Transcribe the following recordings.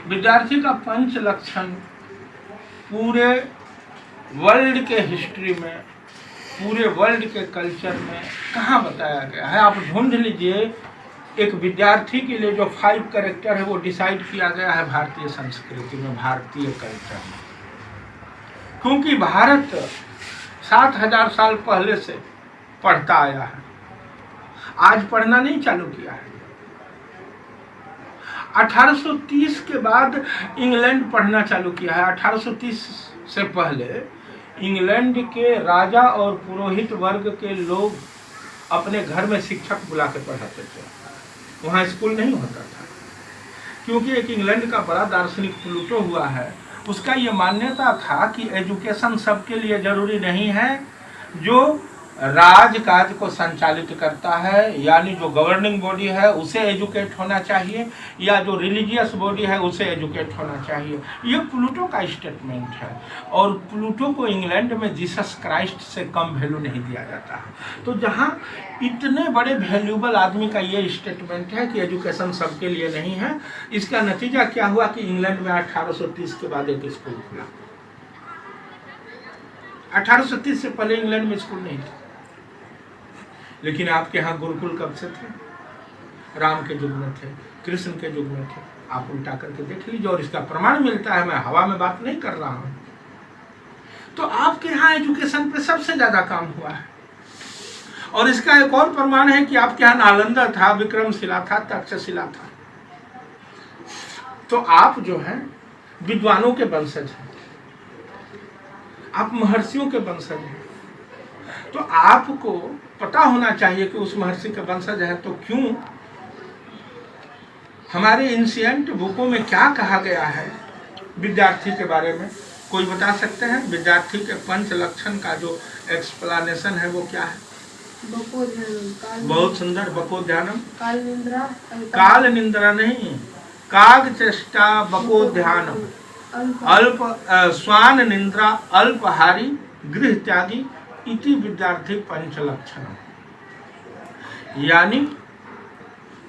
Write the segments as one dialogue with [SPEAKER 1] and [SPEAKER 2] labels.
[SPEAKER 1] विद्यार्थी का पंच लक्षण पूरे वर्ल्ड के हिस्ट्री में, पूरे वर्ल्ड के कल्चर में कहाँ बताया गया है? आप ढूंढ लीजिए। एक विद्यार्थी के लिए जो 5 कैरेक्टर है वो डिसाइड किया गया है भारतीय संस्कृति में, भारतीय कल्चर में। क्योंकि भारत 7000 साल पहले से पढ़ता आया है, आज पढ़ना नहीं चालू किया है। 1830 के बाद इंग्लैंड पढ़ना चालू किया है। 1830 से पहले इंग्लैंड के राजा और पुरोहित वर्ग के लोग अपने घर में शिक्षक बुला के पढ़ाते थे, वहाँ स्कूल नहीं होता था। क्योंकि एक इंग्लैंड का बड़ा दार्शनिक प्लूटो हुआ है, उसका ये मान्यता था कि एजुकेशन सबके लिए जरूरी नहीं है। जो राजकाज को संचालित करता है, यानी जो गवर्निंग बॉडी है उसे एजुकेट होना चाहिए, या जो रिलीजियस बॉडी है उसे एजुकेट होना चाहिए। ये प्लूटो का स्टेटमेंट है। और प्लूटो को इंग्लैंड में जीसस क्राइस्ट से कम वैल्यू नहीं दिया जाता है। तो जहाँ इतने बड़े वैल्यूबल आदमी का ये स्टेटमेंट है कि एजुकेशन सबके लिए नहीं है, इसका नतीजा क्या हुआ कि इंग्लैंड में 1830 के बाद एक स्कूल खुला। 1830 से पहले इंग्लैंड में स्कूल नहीं था। लेकिन आपके यहाँ गुरुकुल कब से थे? राम के युग में थे, कृष्ण के युग में थे। आप उल्टा करके देख लीजिए, और इसका प्रमाण मिलता है। मैं हवा में बात नहीं कर रहा हूं। तो आपके यहाँ एजुकेशन पे सबसे ज्यादा काम हुआ है। और इसका एक और प्रमाण है कि आपके यहाँ नालंदा था, विक्रमशिला था, तक्षशिला था। तो आप जो है विद्वानों के वंशज हैं, आप महर्षियों के वंशज हैं। तो आपको पता होना चाहिए कि उस महर्षि के वंशज है तो क्यों हमारे एंशिएंट बुकों में क्या कहा गया है विद्यार्थी के बारे में? कोई बता सकते हैं? विद्यार्थी के पंच लक्षण का जो एक्सप्लेनेशन है वो क्या है? बहुत सुंदर। बकोध्यानम, काल निंद्रा नहीं, काग चेष्टा बकोध्यानम, अल्प स्वान निंद्रा, अल्पहारी, गृह त्यागी इति विद्यार्थी पंच लक्षण। यानी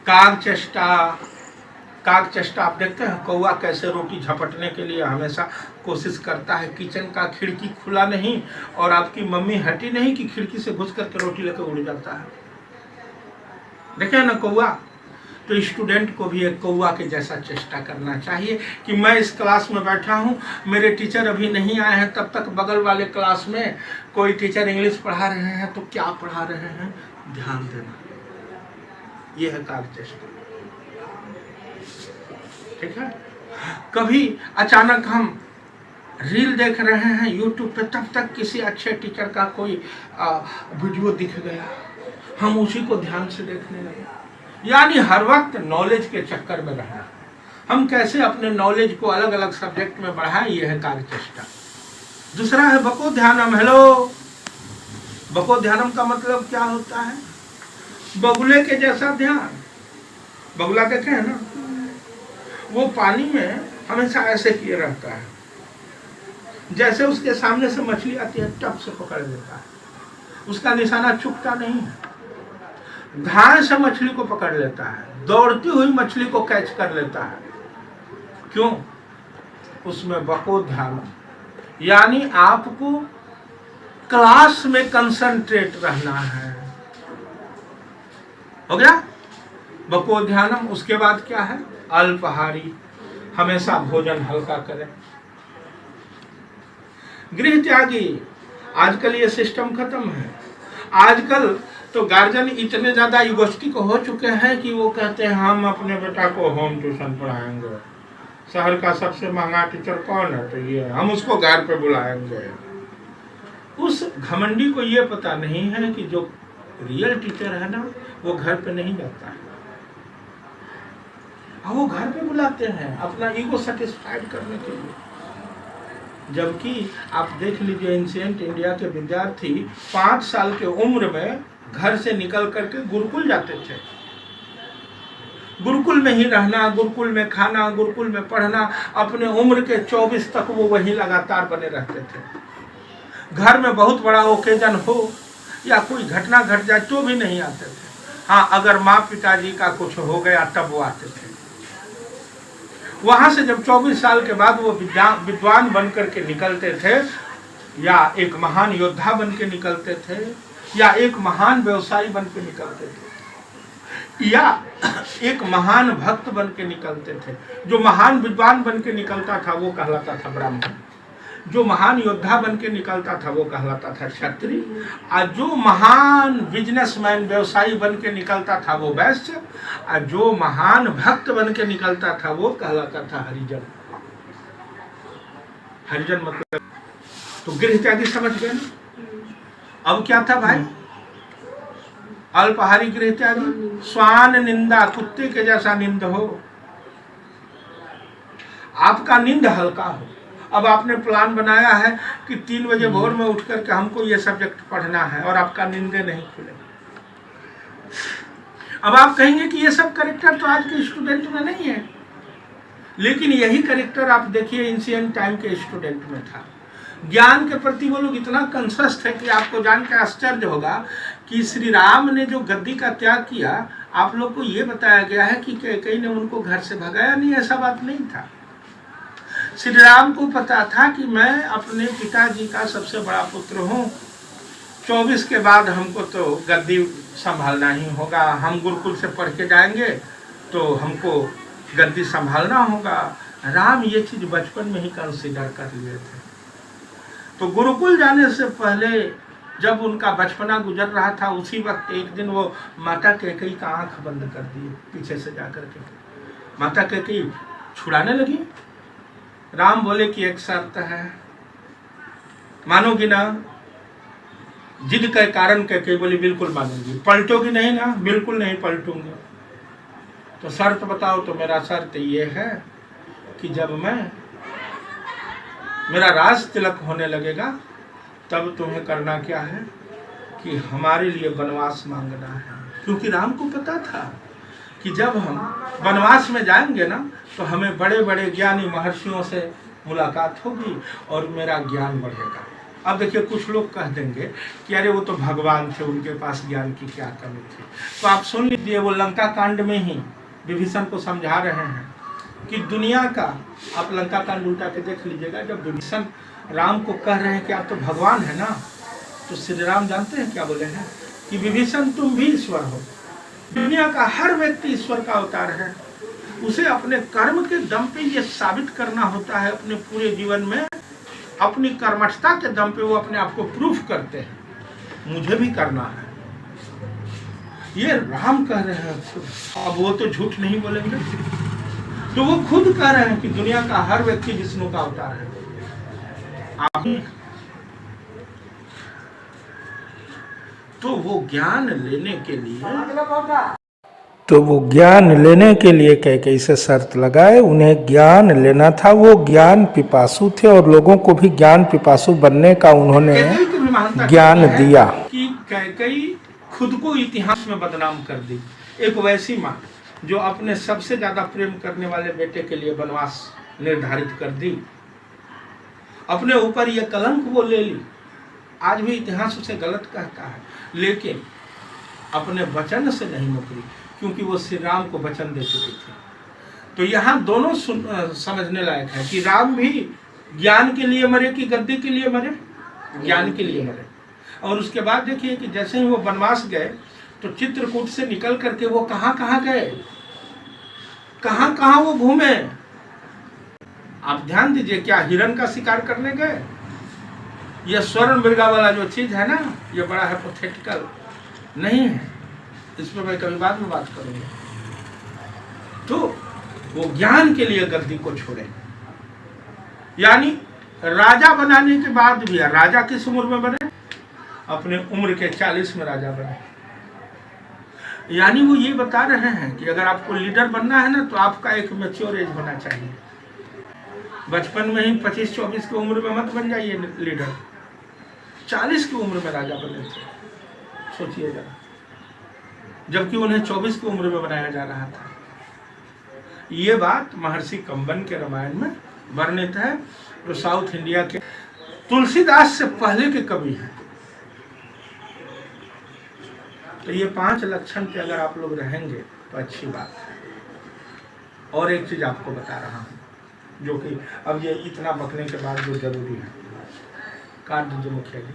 [SPEAKER 1] काग चेष्टा आप देखते हैं कौवा कैसे रोटी झपटने के लिए हमेशा कोशिश करता है, किचन का खिड़की खुला नहीं और आपकी मम्मी हटी नहीं कि खिड़की से घुस करके रोटी लेकर उड़ जाता है। देखे ना कौवा? तो स्टूडेंट को भी एक कौवा के जैसा चेष्टा करना चाहिए कि मैं इस क्लास में बैठा हूँ, मेरे टीचर अभी नहीं आए हैं, तब तक बगल वाले क्लास में कोई टीचर इंग्लिश पढ़ा रहे हैं तो क्या पढ़ा रहे हैं ध्यान देना। यह है काग चेष्टा। ठीक है? कभी अचानक हम रील देख रहे हैं यूट्यूब पे, तब तक किसी अच्छे टीचर का कोई वीडियो दिख गया, हम उसी को ध्यान से देखने लगे। यानी हर वक्त नॉलेज के चक्कर में रहना। हम कैसे अपने नॉलेज को अलग अलग सब्जेक्ट में बढ़ाएं, यह है कार्य चेष्टा। दूसरा है बकोध्यानम। हेलो, बकोध्यानम का मतलब क्या होता है? बगुले के जैसा ध्यान। बगुला देखे हैं ना, वो पानी में हमेशा ऐसे किए रहता है, जैसे उसके सामने से मछली आती है टप से पकड़ लेता है, उसका निशाना चुकता नहीं है, ध्यान से मछली को पकड़ लेता है, दौड़ती हुई मछली को कैच कर लेता है। क्यों? उसमें बकोध्यान। यानी आपको क्लास में कंसंट्रेट रहना है। हो गया बकोध्यानम। उसके बाद क्या है? अल्पहारी, हमेशा भोजन हल्का करें। गृह त्यागी, आजकल ये सिस्टम खत्म है। आजकल तो गार्जियन इतने ज्यादा इगोस्टिक हो चुके हैं कि वो कहते हैं हम अपने बेटा को होम ट्यूशन पढ़ाएंगे, शहर का सबसे महंगा टीचर कौन है तो ये, हम उसको घर पे बुलाएंगे। उस घमंडी को ये पता नहीं है कि जो रियल टीचर है ना वो घर पे नहीं जाता है, वो घर पे बुलाते हैं अपना ईगो सेटिस्फाइड करने के लिए। जबकि आप देख लीजिए एंशिएंट इंडिया के विद्यार्थी 5 साल के उम्र में घर से निकल करके गुरुकुल जाते थे। गुरुकुल में ही रहना, गुरुकुल में खाना, गुरुकुल में पढ़ना, अपने उम्र के 24 तक वो वहीं लगातार बने रहते थे। घर में बहुत बड़ा ओकेजन हो या कोई घटना घट जाए तो भी नहीं आते थे। हाँ, अगर माँ पिताजी का कुछ हो गया तब वो आते थे। वहां से जब 24 साल के बाद वो विद्वान बन करके निकलते थे, या एक महान योद्धा बन के निकलते थे, या एक महान व्यवसायी बन के निकलते थे, या एक महान भक्त बन के निकलते थे। जो महान विद्वान बन के निकलता था वो कहलाता था ब्राह्मण, जो महान योद्धा बन के निकलता था वो कहलाता था क्षत्रिय, और जो महान बिजनेसमैन व्यवसायी बन के निकलता था वो वैश्य, और जो महान भक्त बन के निकलता था वो कहलाता था हरिजन। हरिजन मतलब तो गृह इत्यादि समझ गए ना। अब क्या था भाई? अल्पहारी गृह इत्यादि, स्वान निंदा, कुत्ते के जैसा निंद हो, आपका नींद हल्का हो। अब आपने प्लान बनाया है कि 3 बजे भोर में उठ करके हमको ये सब्जेक्ट पढ़ना है और आपका नींदे नहीं खुले। अब आप कहेंगे कि ये सब कैरेक्टर तो आज के स्टूडेंट में नहीं है, लेकिन यही कैरेक्टर आप देखिए एंशिएंट टाइम के स्टूडेंट में था। ज्ञान के प्रति वो लोग इतना कंसस थे कि आपको जान के आश्चर्य होगा कि श्री राम ने जो गद्दी का त्याग किया, आप लोग को ये बताया गया है कि कैकेयी ने उनको घर से भगाया नहीं, ऐसा बात नहीं था। श्री राम को पता था कि मैं अपने पिताजी का सबसे बड़ा पुत्र हूँ, 24 के बाद हमको तो गद्दी संभालना ही होगा। हम गुरुकुल से पढ़ के जाएंगे तो हमको गद्दी संभालना होगा। राम ये चीज बचपन में ही कंसीडर कर लिए थे। तो गुरुकुल जाने से पहले जब उनका बचपना गुजर रहा था, उसी वक्त एक दिन वो माता कैकेयी का आंख बंद कर दिए पीछे से जाकर के। माता कैकेयी छुड़ाने लगी। राम बोले कि एक शर्त है, मानोगी ना? जिद के कारण कैकेयी बोली बिल्कुल मानूंगी। पलटोगी नहीं ना? बिल्कुल नहीं पलटूंगी। तो शर्त बताओ। तो मेरा शर्त ये है कि जब मेरा राज तिलक होने लगेगा तब तुम्हें करना क्या है कि हमारे लिए वनवास मांगना है। क्योंकि राम को पता था कि जब हम वनवास में जाएंगे ना तो हमें बड़े बड़े ज्ञानी महर्षियों से मुलाकात होगी और मेरा ज्ञान बढ़ेगा। अब देखिए कुछ लोग कह देंगे कि अरे वो तो भगवान थे, उनके पास ज्ञान की क्या कमी थी। तो आप सुन लीजिए, वो लंका कांड में ही विभीषण को समझा रहे हैं कि दुनिया का, आप लंका कांड उल्टा के देख लीजिएगा, जब विभीषण राम को कह रहे हैं कि आप तो भगवान है ना, तो श्री राम जानते हैं क्या बोले हैं कि विभीषण तुम भी ईश्वर हो। दुनिया का हर व्यक्ति ईश्वर का अवतार है। उसे अपने कर्म के दम पे ये साबित करना होता है, अपने पूरे जीवन में अपनी कर्मठता के दम पे वो अपने आप को प्रूफ करते हैं। मुझे भी करना है, ये राम कह रहे हैं खुद। अब वो तो झूठ नहीं बोलेंगे, तो वो खुद कह रहे हैं कि दुनिया का हर व्यक्ति विष्णु का अवतार है। आप तो वो ज्ञान लेने के लिए कैकेयी से शर्त लगाए। उन्हें ज्ञान लेना था, वो ज्ञान पिपासु थे और लोगों को भी ज्ञान पिपासु बनने का उन्होंने ज्ञान दिया। कि कैकेयी खुद को इतिहास में बदनाम कर दी। एक वैसी माँ जो अपने सबसे ज्यादा प्रेम करने वाले बेटे के लिए वनवास निर्धारित कर दी, अपने ऊपर ये कलंक वो ले ली। आज भी इतिहास उसे गलत कहता है, लेकिन अपने वचन से नहीं मुकरी, क्योंकि वो श्री राम को वचन दे चुके थे। तो यहाँ दोनों समझने लायक है कि राम भी ज्ञान के लिए मरे कि गद्दी के लिए मरे? ज्ञान के लिए मरे। और उसके बाद देखिए कि जैसे ही वो वनवास गए तो चित्रकूट से निकल करके वो कहाँ कहाँ गए, कहाँ कहाँ वो घूमे। आप ध्यान दीजिए, क्या हिरण का शिकार करने गए? ये स्वर्ण मृगा वाला जो चीज है ना, ये बड़ा हाइपोथेटिकल नहीं है, इस पर मैं कभी बाद में बात करूंगा। तो वो ज्ञान के लिए गद्दी को छोड़े, यानी राजा बनाने के बाद भी, राजा किस उम्र में बने? अपने उम्र के 40 में राजा बने। यानी वो ये बता रहे हैं कि अगर आपको लीडर बनना है ना तो आपका एक मैच्योर एज होना चाहिए। बचपन में ही 25-24 की उम्र में मत बन जाइए लीडर। 40 की उम्र में राजा बने थे, सोचिए जरा, जबकि उन्हें 24 की उम्र में बनाया जा रहा था। ये बात महर्षि कंबन के रामायण में वर्णित है, जो साउथ इंडिया के तुलसीदास से पहले के कवि हैं। तो ये 5 लक्षण पे अगर आप लोग रहेंगे तो अच्छी बात है। और एक चीज आपको बता रहा हूं, जो कि अब ये इतना बकने के बाद जो जरूरी है। काट दीजिए मुखिया जी।